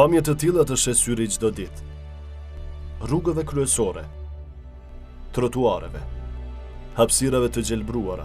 Pamje të tilla të shes syri çdo ditë. Rrugëve kryesore, trotuareve, hapësirave të gjelbruara,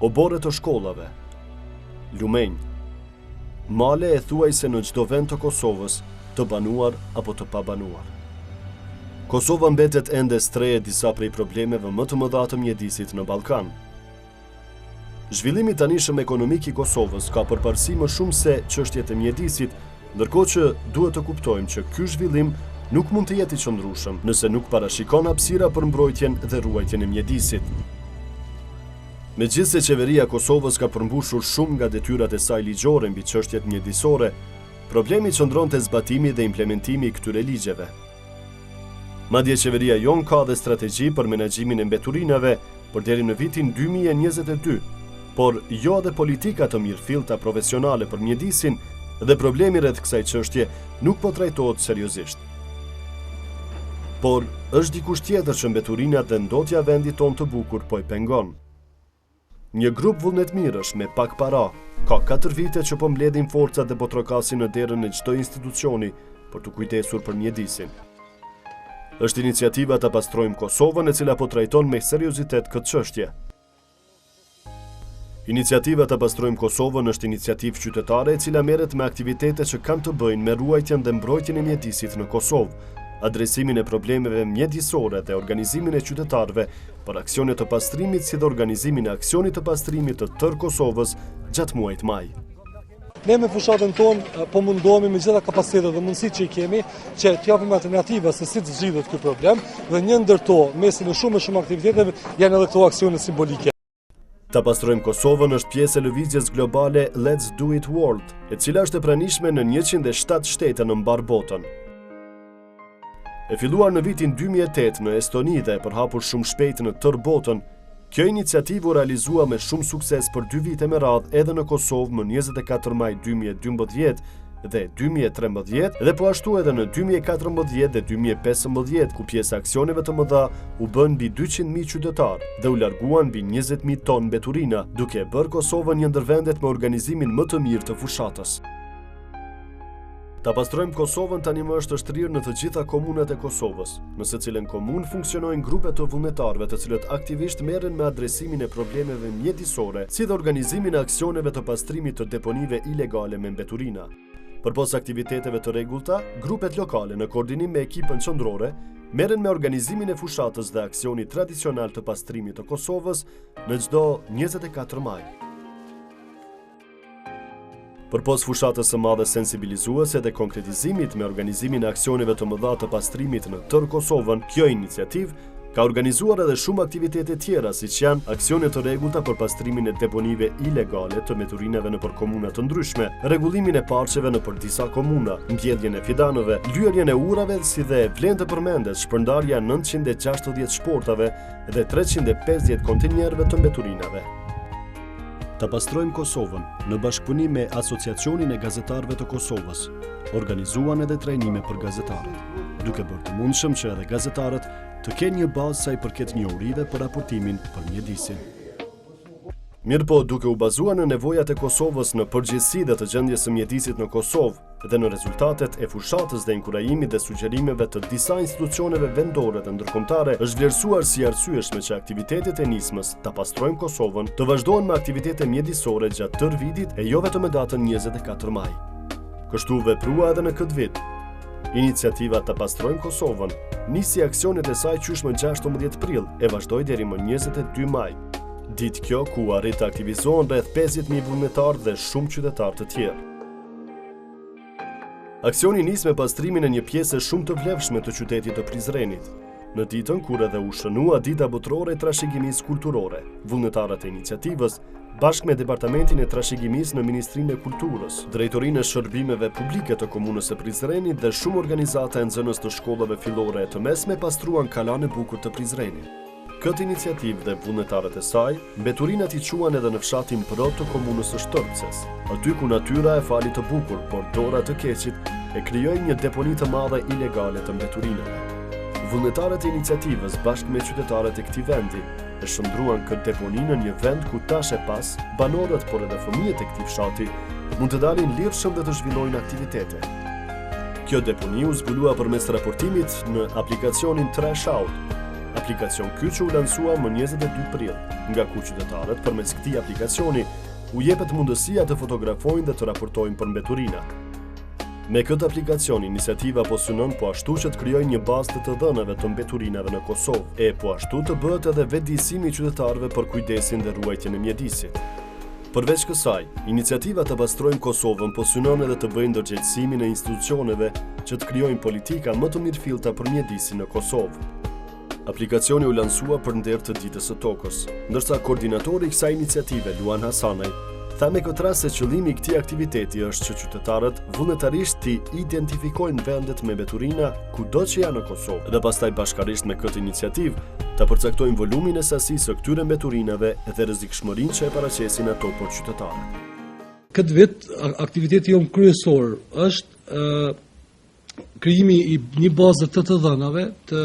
obore të shkollave, lumenj, male e thuajse në çdo vend të Kosovës, të banuar apo të pabanuar. Kosova mbetet ende strehe disa prej problemeve më të mëdha të mjedisit në Ballkan. Zhvillimi tanishëm ekonomik i Kosovës ka përparësi më shumë se çështjet e mjedisit, ndërkohë që duhet të kuptojmë që ky zhvillim nuk mund të jetë i qëndrueshëm nëse nuk parashikon hapësira për mbrojtjen dhe ruajtjen e mjedisit. Megjithse qeveria e Kosovës ka përmbushur shumë nga detyrat e saj ligjore mbi çështjet mjedisore, problemi qëndron te zbatimi dhe implementimi i këtyre ligjeve. Madje qeveria jon ka dhe strategji për menaxhimin e mbeturinave për deri në vitin 2022, por jo edhe politika të mirëfillta profesionale për mjedisin dhe problemi rreth kësaj çështje nuk po trajtohet seriozisht. Por është dikush tjetër që mbeturinat dhe ndotja vendit tonë të bukur po i pengon. Një grup vullnetmirësh me pak para ka 4 vite që po mbledhin forcat dhe po trokasin në derën e çdo institucioni për të kujdesur për mjedisin. Është iniciativa Ta pastrojmë Kosovën e cila po trajton me seriozitet këtë çështje. Iniciativa Ta pastrojmë Kosovën është iniciativë qytetare e cila merret me aktivitete që kanë të bëjnë me ruajtjen dhe mbrojtjen e mjedisit në Kosovë, adresimin e problemeve mjedisore dhe organizimin e qytetarëve për aksione të pastrimit si dhe organizimin e aksionit të pastrimit të tërë Kosovës gjatë muajit maj. Ne me fushatën tonë po mundohemi me gjitha kapacitetet dhe mundësitë që i kemi që t'japim alternativa se si të zgjidhet ky problem dhe një ndër to, mesin e shumë aktiviteteve, janë edhe këto aksione simbolike. Ta pastrojmë Kosovën është pjesë e lëvizjes globale Let's Do It World, e cila është e pranishme në 107 shtete në mbar botën. E filluar në vitin 2008 në Estoni dhe e përhapur shumë shpejt në tërë botën, kjo iniciativë u realizua me shumë sukses për 2 vite me radhë edhe në Kosovë më 24 maj 2012 dhe 2013 dhe po ashtu edhe në 2014 dhe 2015 ku pjesë aksioneve të mëdha u bën mbi 200.000 qytetarë dhe u larguan mbi 20.000 tonë mbeturina, duke bërë Kosovën një ndër vendet me organizimin më të mirë të fushatës. Ta pastrojmë Kosovën tani më është shtrirë në të gjitha komunat e Kosovës, në secilën komunë funksionojnë grupe të vullnetarëve të cilët aktivisht merren me adresimin e problemeve mjedisore, si dhe organizimin e aksioneve të pastrimit të deponive ilegale me mbeturina. Përpos aktiviteteve të rregullta, grupet lokale në koordinim me ekipën qendrore merren me organizimin e fushatës dhe aksionit tradicional të pastrimit të Kosovës në çdo 24 maj. Përpos fushatës së madhe sensibilizuese dhe konkretizimit me organizimin e aksioneve të mëdha të pastrimit në tërë Kosovën, kjo iniciativë ka organizuar edhe shumë aktivitete tjera, siç janë aksione të rregullta për pastrimin e deponive ilegale të mbeturinave nëpër komuna të ndryshme, rregullimin e parqeve nëpër disa komuna, mbjelljen e fidanëve, lyerjen e urave si dhe vlen të përmendet shpërndarja 960 shportave dhe 350 kontinjerëve të mbeturinave. Ta pastrojmë Kosovën në bashkëpunim me Asociacionin e Gazetarëve të Kosovës, organizuan edhe trajnime për gazetarët, duke bërë të mundshëm që edhe gazetarët të kenë një bazë sa i përket njohurive për raportimin për mjedisin. Mirëpo, duke u bazuar në nevojat e Kosovës në përgjithësi dhe të gjendjes së mjedisit në Kosovë dhe në rezultatet e fushatës dhe inkurajimit dhe sugjerimeve të disa institucioneve vendore dhe ndërkombëtare, është vlerësuar si arsyeshme që aktivitetet e nismës Ta pastrojmë Kosovën të vazhdojnë me aktivitete mjedisore gjatë tërë vitit e jo vetëm me datën 24 maj. Kështu veprua edhe në këtë vit. Iniciativa Ta pastrojmë Kosovën nisi aksionet e saj qysh më 16 prill e vazhdoi deri më 22 maj. Ditë kjo ku arrit të aktivizohen rreth 50.000 vullnetarë dhe shumë qytetarë të tjerë. Aksioni nis me pastrimin e një pjese shumë të vlefshme të qytetit të Prizrenit. Në ditën kur edhe u shënua dita botërore e trashëgimisë kulturore, vullnetarët e iniciativës, bashkë me Departamentin e Trashëgimisë në Ministrinë e Kulturës, Drejtorinë e Shërbimeve Publike të Komunës së Prizrenit dhe shumë organizata e nxënës të shkollave fillore e të mesme pastruan kalan e bukur të Prizrenit. Këtë iniciativë dhe vullnetarët e saj, mbeturinat I quan edhe në fshatin Prot të komunës së Shtërpces, aty ku natyra e fali të bukur, por dora të keqit e krijoi një deponi të madhe ilegale të mbeturinave. Vullnetarët e iniciativës bashkë me qytetarët e këtij vendi e shndruan këtë deponi në një vend ku tash e pas banorët por edhe fëmijët e këtij fshati mund të dalin lirshëm dhe të zhvillojnë aktivitete. Kjo deponi u zbulua përmes raportimit në aplikacionin Trash Out, aplikacion ky që u lansua më 22 prill, nga ku qytetarët përmes këtij aplikacioni u jepet mundësia të fotografojnë dhe të raportojnë për mbeturina. Me këtë aplikacion, iniciativa po synon po ashtu që të krijojë një bazë të dhënave të mbeturinave në Kosovë, e po ashtu të bëhet edhe vetëdijësimi i qytetarëve për kujdesin dhe ruajtjen e mjedisit. Përveç kësaj, iniciativa të pastrojnë Kosovën po synon edhe të bëjë ndërgjegjësimin e institucioneve që të krijojnë politika më të mirëfillta për mjedisin në Kosovë. Aplikacioni u lansua për nder të ditës së tokës, ndërsa koordinatori i kësaj iniciative, Luan Hasanaj, tha me këtë rast se qëllimi i këtij aktiviteti është që qytetarët vullnetarisht të identifikojnë vendet me mbeturina kudo që janë në Kosovë dhe pastaj bashkarisht me këtë iniciativë ta përcaktojnë volumin e sasisë së këtyre mbeturinave dhe rrezikshmërinë që e paraqesin ato për qytetarët. Këtë vit aktiviteti jon kryesor është krijimi i një baze të dhënave të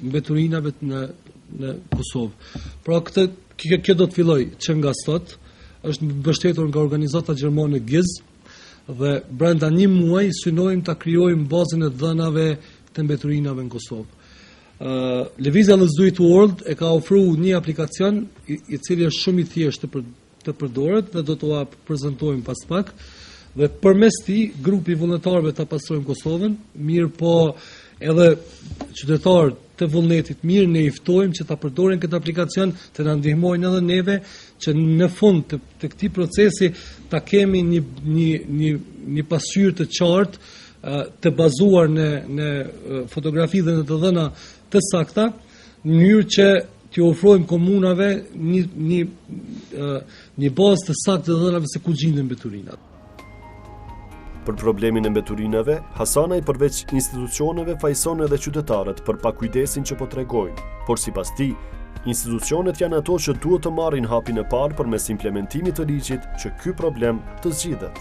mbeturinave në Kosovë. Pra kjo do të filloj që nga sot, është mbështetur nga organizata gjermane GIZ dhe brenda një muaj synojmë ta krijojmë bazën e dhënave të mbeturinave në Kosovë. Lëvizja Let's Do It World e ka ofruar një aplikacion i cili është shumë i thjeshtë të përdoret dhe do t'ua prezantojmë pas pak. Dhe përmes tij grupi vullnetarëve ta pastrojmë Kosovën, mirë po edhe qytetarët të vullnetit mirë ne i ftojmë që ta përdorin këtë aplikacion, të na ndihmojnë edhe neve që në fund të këtij procesi ta kemi një pasqyrë të qartë të bazuar në fotografi dhe në të dhëna të sakta, në mënyrë që t'i ofrojmë komunave një bazë të saktë të dhënave se ku gjenden mbeturinat. Për problemin e mbeturinave, Hasanaj përveç institucioneve fajson edhe qytetarët për pakujdesin që po tregojnë, por sipas tij, institucionet janë ato që duhet të marrin hapin e parë përmes implementimit të ligjit që ky problem të zgjidhet.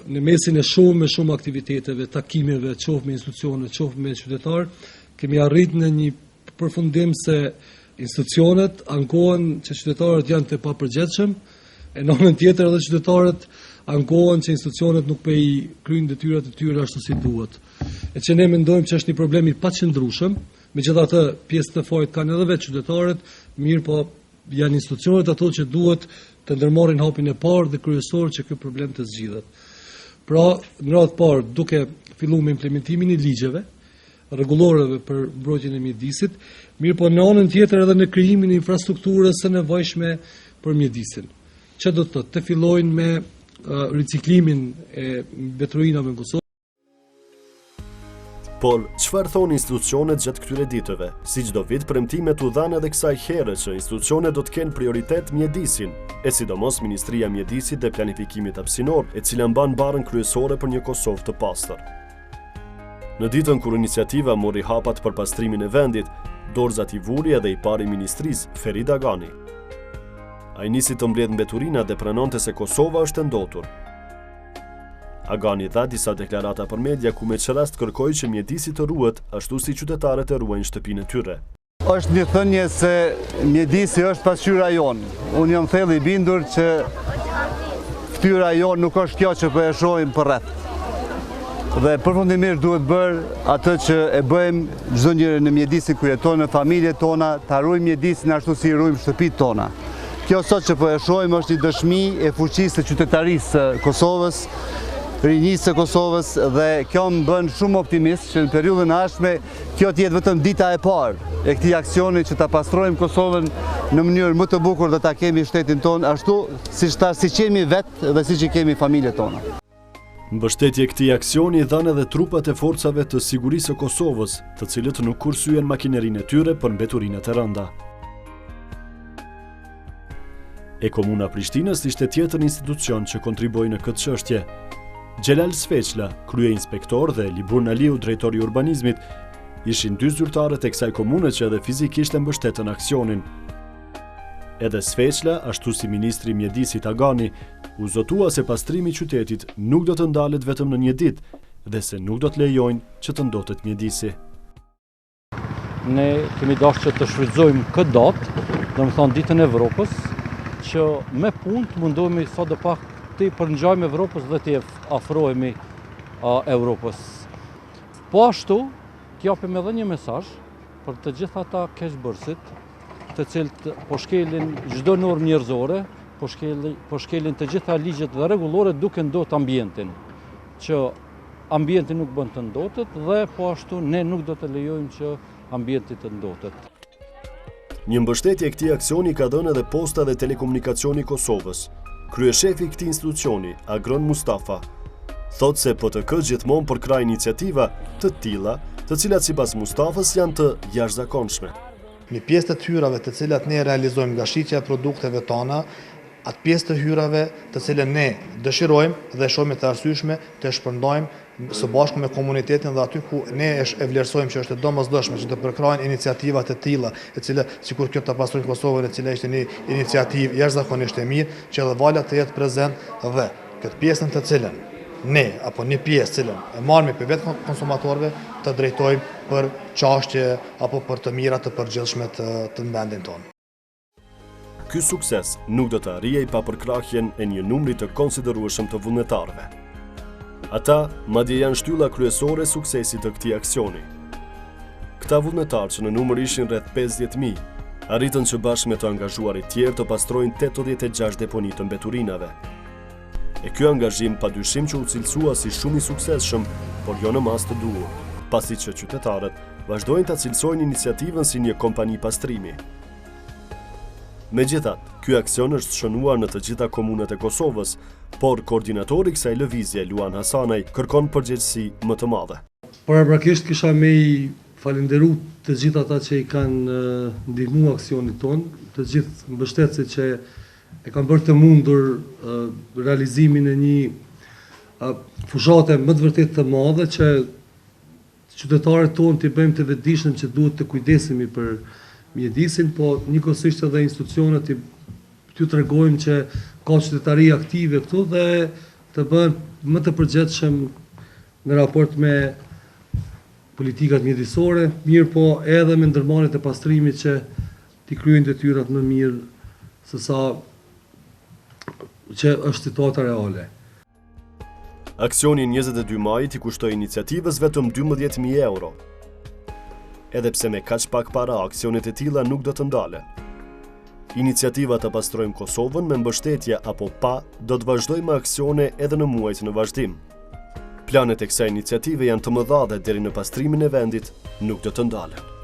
Në mesin e shumë aktiviteteve, takimeve, qoftë me institucione, qoftë me qytetarë, kemi arritur në një përfundim se institucionet ankohen që qytetarët janë të papërgjegjshëm, e në anën tjetër edhe qytetarët ankohen që institucionet nuk po i kryejnë detyrat e tyre ashtu si duhet. E që ne mendojmë që është një problem i paqëndrueshëm, megjithatë pjesë të fajit kanë edhe vetë qytetarët, mirë po janë institucionet ato që duhet të ndërmarrin hapin e parë dhe kryesor që ky problem të zgjidhet. Pra, në radhë parë, duke filluar me implementimin e ligjeve rregulloreve për mbrojtjen e mjedisit, mirë po në anën tjetër edhe në krijimin e infrastrukturës së nevojshme për mjedisin. Që do të thotë të fillojnë me riciklimin e mbeturinave në Kosovë. Por, çfarë thonë institucionet gjatë këtyre ditëve? Si çdo vit premtimet u dhanë edhe kësaj here që institucionet do të kenë prioritet mjedisin, e sidomos Ministria e Mjedisit dhe Planifikimit Hapësinor, e cila mban barën kryesore për një Kosovë të pastër. Në ditën kur iniciativa mori hapat për pastrimin e vendit, dorëzat i vuri edhe i pari ministrisë, Ferid Agani. Ai nisi të mbledh mbeturina dhe pranonte se Kosova është e ndotur. Agani dha disa deklarata për media ku me çrast kërkoi që mjedisi të ruhet ashtu si qytetarët e ruajnë shtëpinë e tyre. Është një thënie se mjedisi është pasqyra jonë. Unë jam thellë i bindur që fytyra jonë nuk është kjo që po e shohim përreth. Dhe përfundimisht duhet bërë atë që e bëjmë çdo njeri në mjedisin ku jetojnë, në familjet tona, ta ruajmë mjedisin ashtu si ruajmë shtëpitë tona. Kjo sot që po e shohim është një dëshmi e fuqisë së qytetarisë së Kosovës, rinjisë së Kosovës, dhe kjo më bën shumë optimist që në periudhën e ardhshme kjo të jetë vetëm dita e parë e këtij aksioni që ta pastrojmë Kosovën në mënyrë më të bukur dhe ta kemi shtetin tonë ashtu siç kemi vetë dhe siç i kemi familjet tona. Mbështetje këtij aksioni dhanë edhe trupat e forcave të sigurisë së Kosovës, të cilët nuk kursyen makinerinë e tyre për mbeturinat e rënda. E Komuna Prishtinës ishte tjetër institucion që kontriboi në këtë çështje. Xhelal Sveçla, krye inspektor, dhe Libur Naliu, drejtori i urbanizmit, ishin dy zyrtarët e kësaj komune që edhe fizikisht e mbështetën aksionin. Edhe Sveçla, ashtu si ministri i mjedisit Agani, u zotua se pastrimi i qytetit nuk do të ndalet vetëm në një ditë dhe se nuk do të lejojnë që të ndotet mjedisi. Ne kemi dashur që të shfrytëzojmë këtë datë, domethënë ditën e Evropës, që me punë të mundohemi sa do pak të përngjajmë Evropës dhe të afrohemi Evropës. Po ashtu, t'japim edhe një mesazh për të gjitha ata keqbërësit, të cilët po shkelin çdo normë njerëzore, po shkelin të gjitha ligjet dhe rregullore duke ndotë ambientin, që ambienti nuk bën të ndotet dhe po ashtu ne nuk do të lejojmë që ambienti të ndotet. Një mbështetje këtij aksioni ka dhënë edhe Posta dhe Telekomunikacioni i Kosovës. Kryeshefi i këtij institucioni, Agron Mustafa, thotë se PTK gjithmonë përkrah iniciativa të tilla, të cilat sipas Mustafës janë të jashtëzakonshme. Një pjesë të hyrave të cilat ne realizojmë nga shitja e produkteve tona, atë pjesë të hyrave të cilën ne dëshirojmë dhe shohim të arsyeshme të shpërndajmë së bashku me komunitetin dhe aty ku ne e vlerësojmë që është e domosdoshme që të përkrahen iniciativat të tilla, e cila sikur kjo të pastrojnë Kosovën, e cila ishte një iniciativë jashtëzakonisht e mirë, që edhe vala të jetë prezent dhe këtë pjesën të cilën ne apo një pjesë cilën e marrëmi për vetë konsumatorëve të drejtojmë për çështje apo për të mira të përgjithshme të vendin tonë. Ky sukses nuk do të arrijej pa përkrahjen e një numri të konsiderueshëm të vullnetarëve. Ata madje janë shtylla kryesore e suksesit të këtij aksioni. Këta vullnetarë që në numër ishin rreth 50.000, arritën që bashkë me të angazhuarit tjerë të pastrojnë 86 deponi të mbeturinave. E ky angazhim padyshim që u cilësua si shumë i suksesshëm, por jo në mas të duhur, pasi që qytetarët vazhdojnë ta cilësojnë iniciativën si një kompani pastrimi. Megjithatë, ky aksion është shënuar në të gjitha komunat e Kosovës, por koordinatori i kësaj lëvizje, Luan Hasanaj, kërkon përgjegjësi më të madhe. Paraprakisht kisha me i falenderu të gjithë ata që i kanë ndihmu aksionit tonë, të gjithë mbështetësit që e kanë bërë të mundur realizimin e një fushate më të vërtet të madhe që qytetarët tonë t'i bëjmë të vetëdijshëm që duhet të kujdesemi për mjedisin, po njëkohësisht edhe institucionet t'ju tregojmë që ka qytetari aktive këtu dhe të bëhen më të përgjithshëm në raport me politikat mjedisore, mirë po edhe me ndërmarrjet e pastrimit që t'i kryejnë detyrat më mirë se sa që është situata reale. Aksioni 22 majit i kushtoi iniciativës vetëm 12.000 euro. Edhe pse me kaq pak para, aksionet e tilla nuk do të ndalen. Iniciativa të pastrojmë Kosovën me mbështetje apo pa, do të vazhdojmë me aksione edhe në muajt në vazhdim. Planet e kësaj iniciative janë të mëdha dhe deri në pastrimin e vendit nuk do të ndalen.